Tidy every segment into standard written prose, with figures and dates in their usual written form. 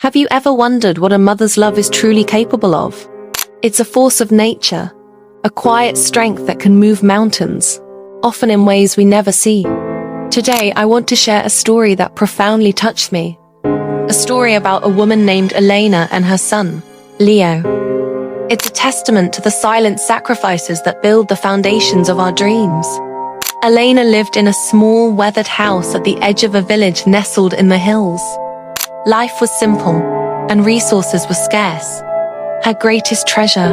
Have you ever wondered what a mother's love is truly capable of? It's a force of nature, a quiet strength that can move mountains, often in ways we never see. Today, I want to share a story that profoundly touched me. A story about a woman named Elena and her son, Leo. It's a testament to the silent sacrifices that build the foundations of our dreams. Elena lived in a small, weathered house at the edge of a village nestled in the hills. Life was simple, and resources were scarce. Her greatest treasure,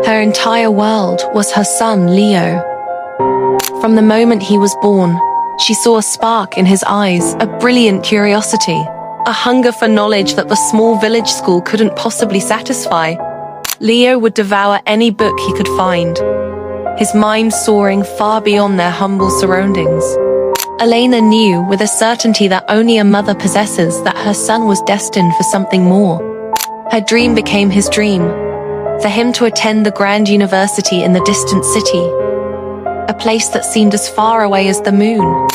her entire world, was her son, Leo. From the moment he was born, she saw a spark in his eyes, a brilliant curiosity, a hunger for knowledge that the small village school couldn't possibly satisfy. Leo would devour any book he could find, his mind soaring far beyond their humble surroundings. Elena knew with a certainty that only a mother possesses that her son was destined for something more. Her dream became his dream, for him to attend the grand university in the distant city, a place that seemed as far away as the moon.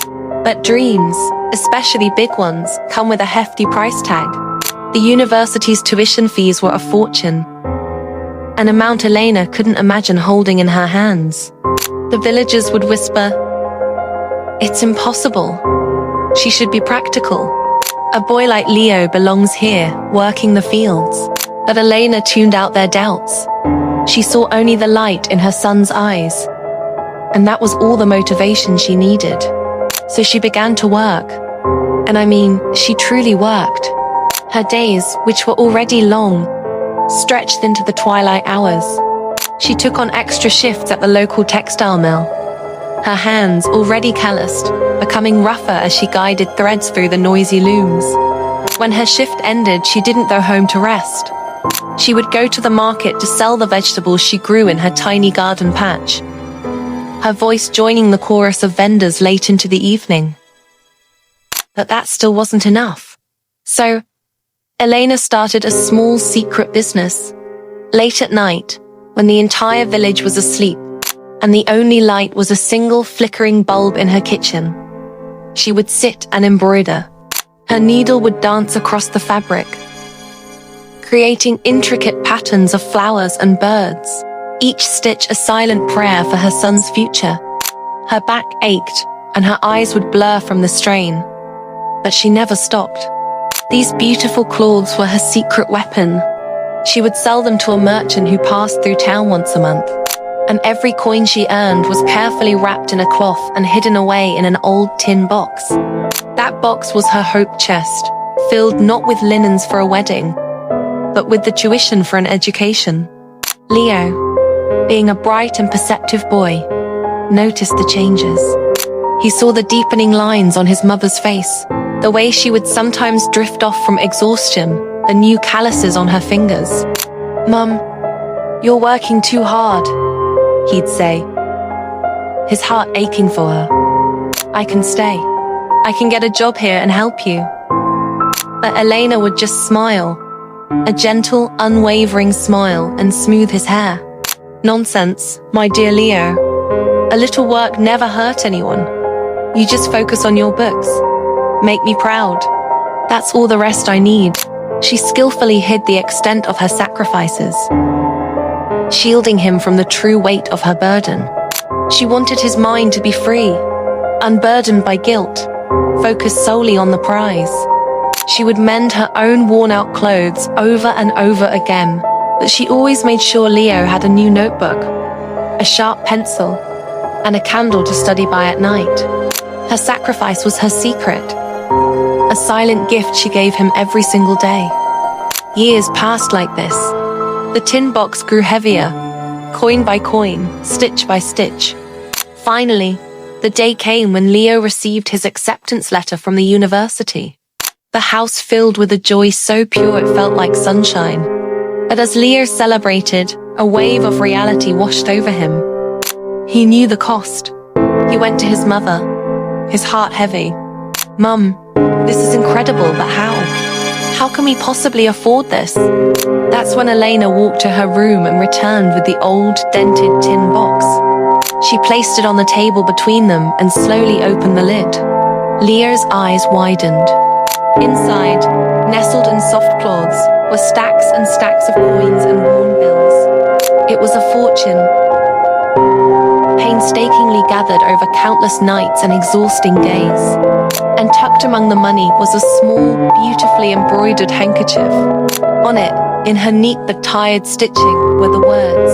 But dreams, especially big ones, come with a hefty price tag. The university's tuition fees were a fortune, an amount Elena couldn't imagine holding in her hands. The villagers would whisper, "It's impossible. She should be practical. A boy like Leo belongs here, working the fields." But Elena tuned out their doubts. She saw only the light in her son's eyes, and that was all the motivation she needed. So she began to work. And I mean, she truly worked. Her days, which were already long, stretched into the twilight hours. She took on extra shifts at the local textile mill, her hands already calloused, becoming rougher as she guided threads through the noisy looms. When her shift ended, she didn't go home to rest. She would go to the market to sell the vegetables she grew in her tiny garden patch, her voice joining the chorus of vendors late into the evening. But that still wasn't enough. So, Elena started a small secret business. Late at night, when the entire village was asleep, and the only light was a single flickering bulb in her kitchen, she would sit and embroider. Her needle would dance across the fabric, creating intricate patterns of flowers and birds, each stitch a silent prayer for her son's future. Her back ached, and her eyes would blur from the strain, but she never stopped. These beautiful cloths were her secret weapon. She would sell them to a merchant who passed through town once a month, and every coin she earned was carefully wrapped in a cloth and hidden away in an old tin box. That box was her hope chest, filled not with linens for a wedding, but with the tuition for an education. Leo, being a bright and perceptive boy, noticed the changes. He saw the deepening lines on his mother's face, the way she would sometimes drift off from exhaustion, the new calluses on her fingers. "Mum, you're working too hard," he'd say, his heart aching for her. "I can stay. I can get a job here and help you." But Elena would just smile, a gentle, unwavering smile, and smooth his hair. "Nonsense, my dear Leo. A little work never hurt anyone. You just focus on your books. Make me proud. That's all the rest I need." She skillfully hid the extent of her sacrifices, shielding him from the true weight of her burden. She wanted his mind to be free, unburdened by guilt, focused solely on the prize. She would mend her own worn-out clothes over and over again, but she always made sure Leo had a new notebook, a sharp pencil, and a candle to study by at night. Her sacrifice was her secret, a silent gift she gave him every single day. Years passed like this. The tin box grew heavier, coin by coin, stitch by stitch. Finally, the day came when Leo received his acceptance letter from the university. The house filled with a joy so pure it felt like sunshine. But as Leo celebrated, a wave of reality washed over him. He knew the cost. He went to his mother, his heart heavy. "Mum, this is incredible, but how? How can we possibly afford this?" That's when Elena walked to her room and returned with the old, dented tin box. She placed it on the table between them and slowly opened the lid. Leo's eyes widened. Inside, Nestled in soft cloths were stacks and stacks of coins and worn bills. It was a fortune, painstakingly gathered over countless nights and exhausting days. And tucked among the money was a small, beautifully embroidered handkerchief. On it, in her neat but tired stitching, were the words,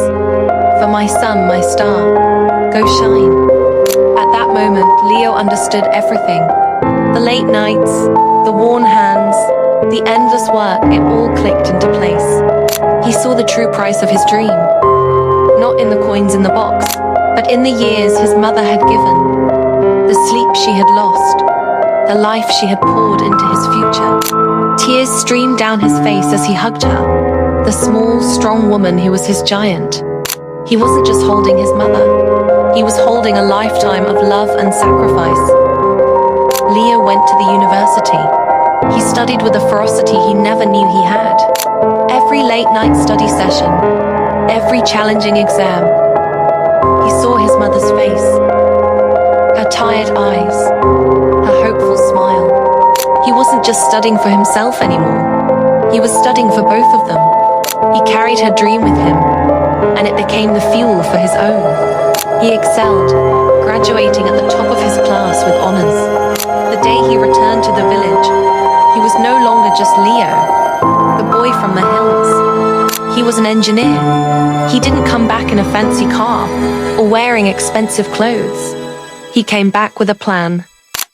"For my sun, my star, go shine." At that moment, Leo understood everything. The late nights, the worn hands, the endless work, it all clicked into place. He saw the true price of his dream. Not in the coins in the box, but in the years his mother had given. The sleep she had lost. The life she had poured into his future. Tears streamed down his face as he hugged her. The small, strong woman who was his giant. He wasn't just holding his mother. He was holding a lifetime of love and sacrifice. Leo went to the university. He studied with a ferocity he never knew he had. Every late-night study session, every challenging exam, he saw his mother's face, her tired eyes, her hopeful smile. He wasn't just studying for himself anymore. He was studying for both of them. He carried her dream with him, and it became the fuel for his own. He excelled, graduating at the top of his class with honors. The day he returned to the village, he was no longer just Leo, the boy from the hills. He was an engineer. He didn't come back in a fancy car or wearing expensive clothes. He came back with a plan.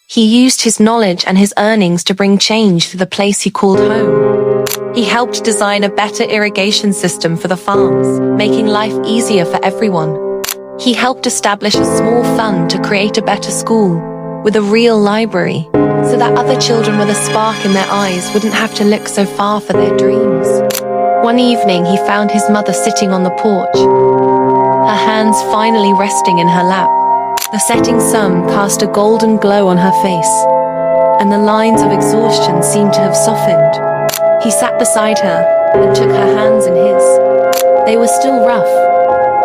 He used his knowledge and his earnings to bring change to the place he called home. He helped design a better irrigation system for the farms, making life easier for everyone. He helped establish a small fund to create a better school with a real library, so that other children with a spark in their eyes wouldn't have to look so far for their dreams. One evening, he found his mother sitting on the porch, her hands finally resting in her lap. The setting sun cast a golden glow on her face, and the lines of exhaustion seemed to have softened. He sat beside her and took her hands in his. They were still rough,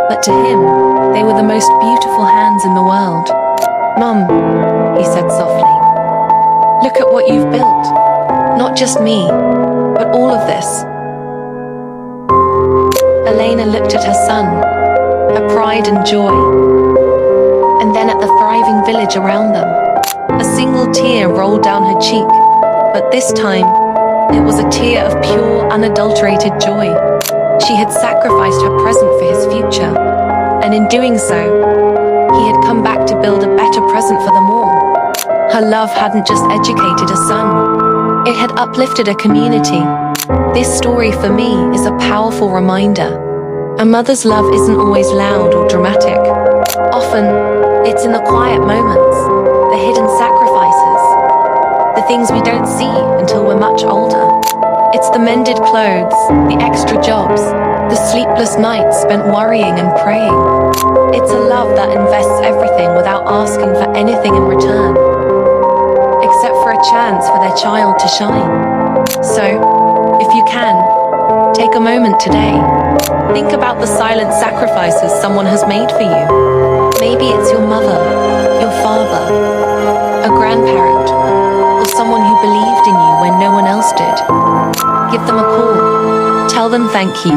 but to him, they were the most beautiful hands in the world. "Mum," he said softly, "look at what you've built. Not just me, but all of this." Elena looked at her son, her pride and joy, and then at the thriving village around them. A single tear rolled down her cheek, but this time, it was a tear of pure, unadulterated joy. She had sacrificed her present for his future, and in doing so, he had come back to build a better present for them all. Her love hadn't just educated a son, it had uplifted a community. This story for me is a powerful reminder. A mother's love isn't always loud or dramatic. Often, it's in the quiet moments, the hidden sacrifices, the things we don't see until we're much older. It's the mended clothes, the extra jobs, the sleepless nights spent worrying and praying. It's a love that invests everything without asking for anything in return, except for a chance for their child to shine. So, if you can, take a moment today. Think about the silent sacrifices someone has made for you. Maybe it's your mother, your father, a grandparent, or someone who believed in you when no one else did. Give them a call. Tell them thank you.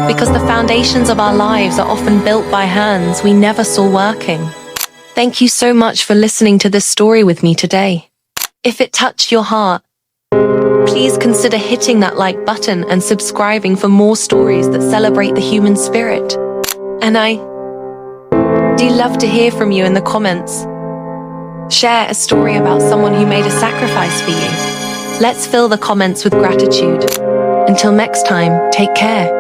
Because the foundations of our lives are often built by hands we never saw working. Thank you so much for listening to this story with me today. If it touched your heart, please consider hitting that like button and subscribing for more stories that celebrate the human spirit. And I do love to hear from you in the comments. Share a story about someone who made a sacrifice for you. Let's fill the comments with gratitude. Until next time, take care.